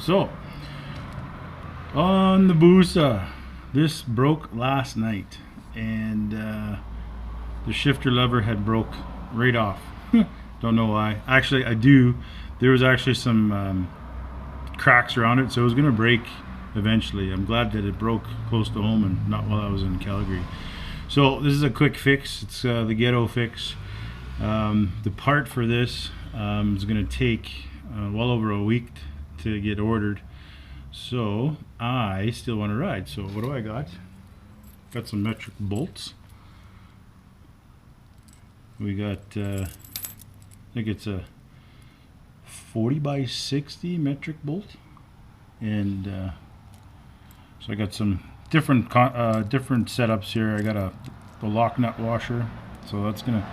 So, on the Busa, this broke last night, and the shifter lever had broke right off. Don't know why. Actually, I do. There was actually some cracks around it, so it was gonna break eventually. I'm glad that it broke close to home and not while I was in Calgary. So this is a quick fix. It's the ghetto fix. The part for this is gonna take well over a week to get ordered. So I still want to ride. So what do I got? Got some metric bolts. We got I think it's a 40 by 60 metric bolt, and so I got some different setups here. I got the lock nut washer, so that's gonna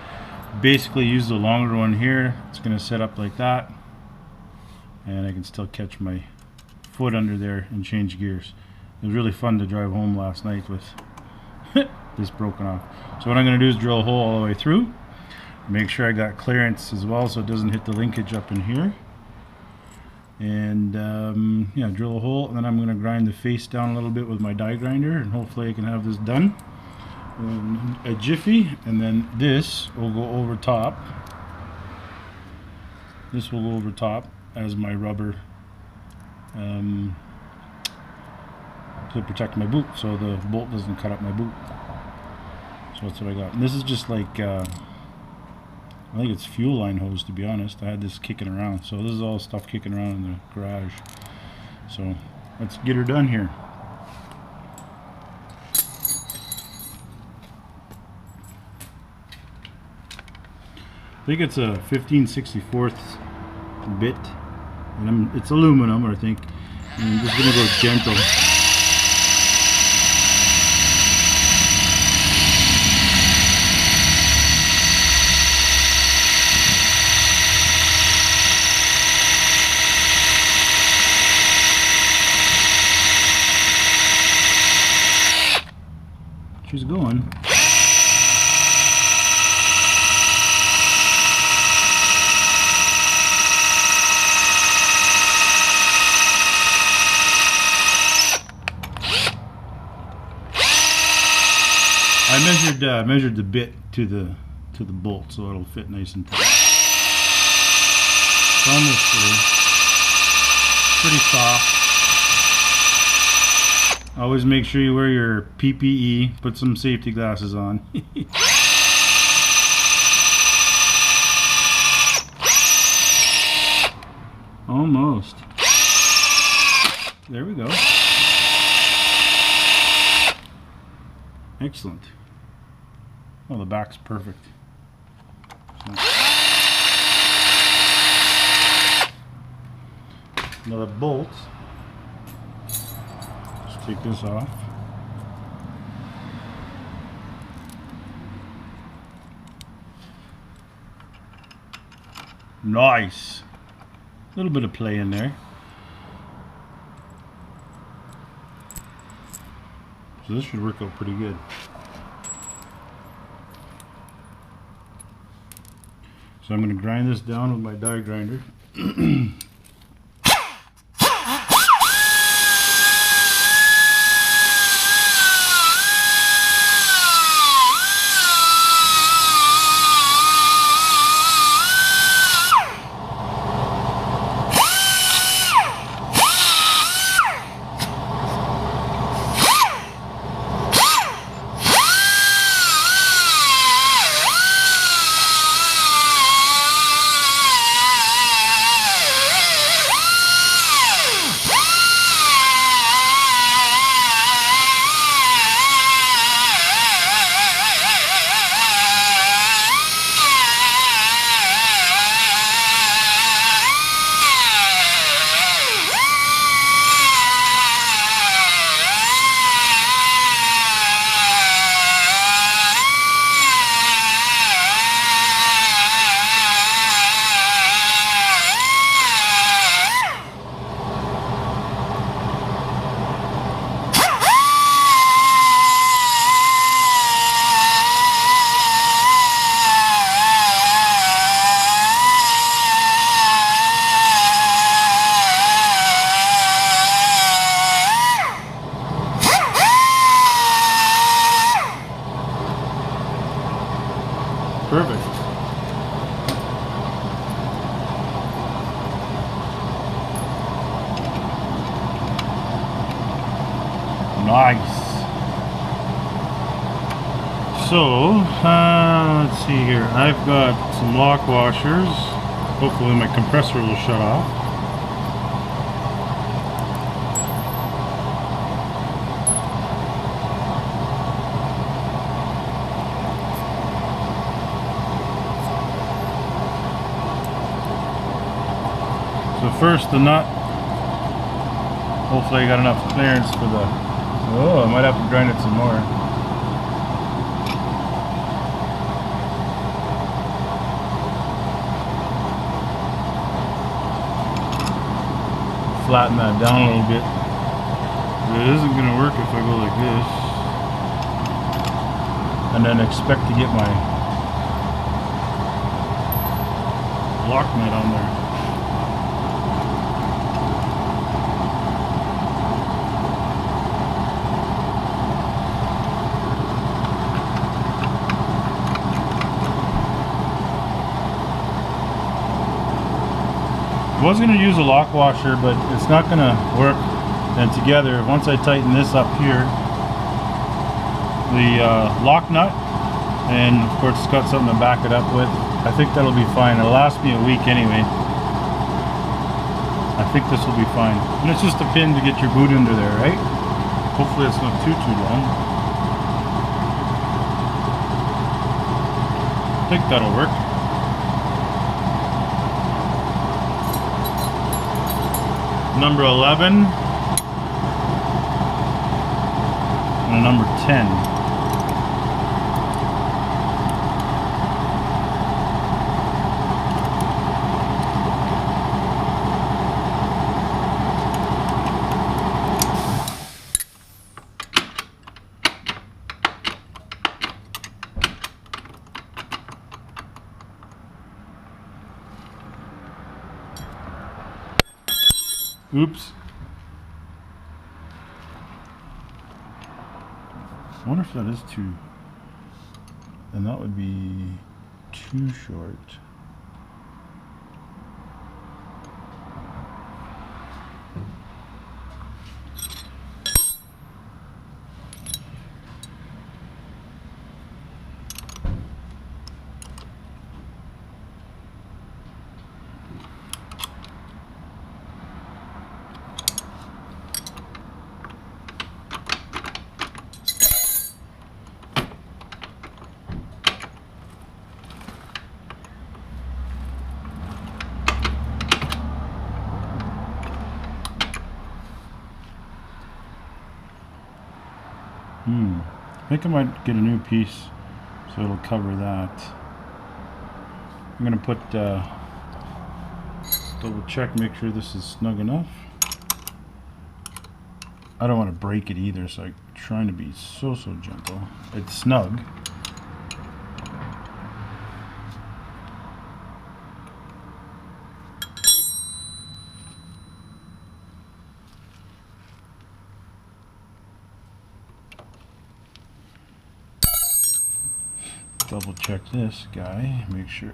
basically use the longer one here. It's gonna set up like that, and I can still catch my foot under there and change gears. It was really fun to drive home last night with this broken off. So what I'm going to do is drill a hole all the way through, make sure I got clearance as well so it doesn't hit the linkage up in here, and yeah, drill a hole, and then I'm going to grind the face down a little bit with my die grinder, and hopefully I can have this done in a jiffy. And then this will go over top. This will go over top as my rubber to protect my boot, so the bolt doesn't cut up my boot. So that's what I got. And this is just like I think it's fuel line hose, to be honest. I had this kicking around, so this is all stuff kicking around in the garage. So let's get her done here. I think it's a 15/64 bit, and it's aluminum, I think. And I'm just gonna go gentle. She's going. I measured the bit to the bolt, so it'll fit nice and tight. It's almost through. Pretty soft. Always make sure you wear your PPE. Put some safety glasses on. Almost. There we go. Excellent. Oh, the back's perfect. Another bolt. Just take this off. Nice. A little bit of play in there. So this should work out pretty good. So I'm going to grind this down with my die grinder. Nice. So, let's see here. I've got some lock washers. Hopefully my compressor will shut off. So first the nut. Hopefully I got enough clearance for the... Oh, I might have to grind it some more. Flatten that down a little bit. It isn't going to work if I go like this. And then expect to get my lock nut on there. I was going to use a lock washer, but it's not going to work then together. Once I tighten this up here, the lock nut, and of course it's got something to back it up with, I think that'll be fine. It'll last me a week anyway. I think this will be fine. And it's just a pin to get your boot under there, right? Hopefully it's not too long. I think that'll work. Number 11 and a number 10. Oops. I wonder if that is too... And that would be too short. I think I might get a new piece so it'll cover that. I'm gonna put double check, make sure this is snug enough. I don't want to break it either, so I'm trying to be so gentle. It's snug. Double check this guy, make sure.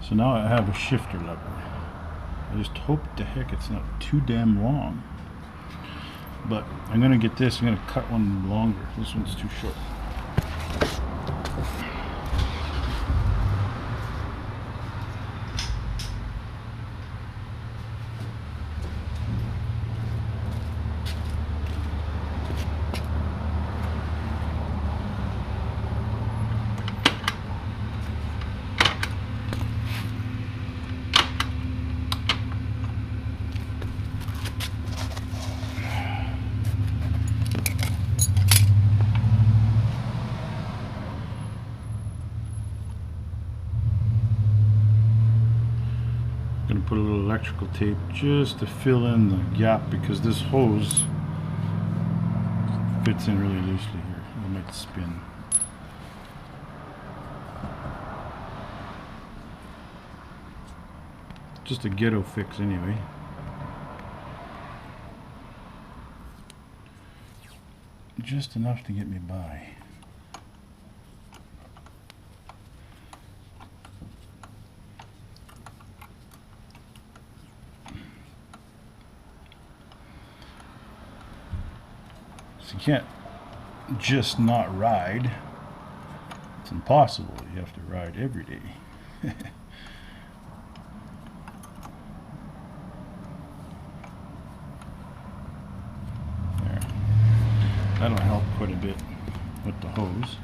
So now I have a shifter lever. I just hope to heck it's not too damn long. But I'm gonna get this, I'm gonna cut one longer. This one's too short. Gonna put a little electrical tape just to fill in the gap because this hose fits in really loosely here. it spin. Just a ghetto fix anyway. Just enough to get me by. So you can't just not ride. It's impossible. You have to ride every day. That'll help quite a bit with the hose.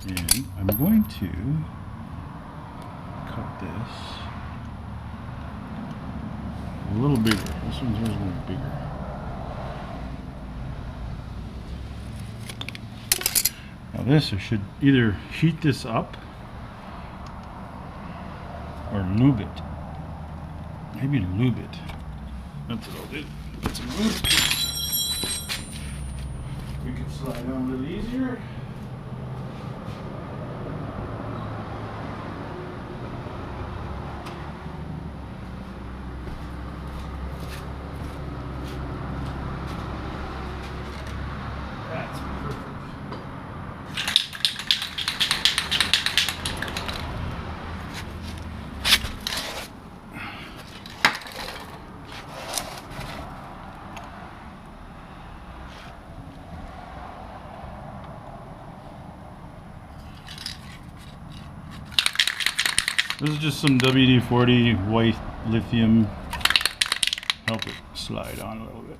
And I'm going to cut this a little bigger. This one's a little bigger. Now this, I should either heat this up or lube it. Maybe lube it. That's what I'll do. Get some lube. We can slide on a little easier. That's perfect. This is just some WD-40 white lithium. Help it slide on a little bit.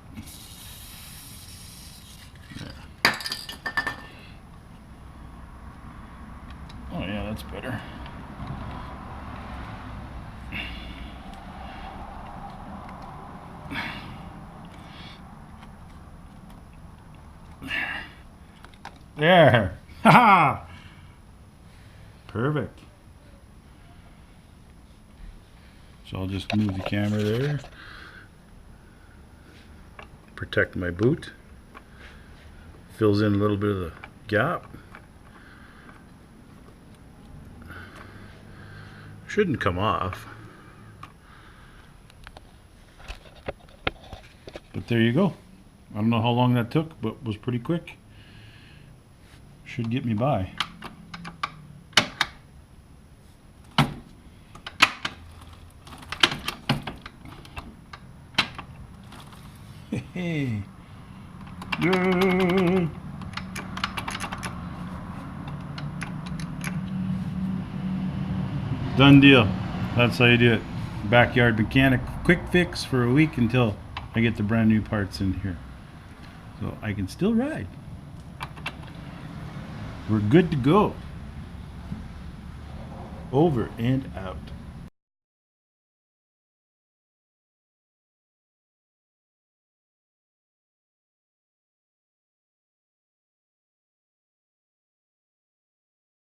There. Oh yeah, that's better. There. Haha. Perfect. So I'll just move the camera there. Protect my boot. Fills in a little bit of the gap. Shouldn't come off. But there you go. I don't know how long that took, but it was pretty quick. Should get me by. Hey. Yeah. Done deal. That's how you do it. Backyard mechanic quick fix for a week until I get the brand new parts in here. So I can still ride. We're good to go. Over and out.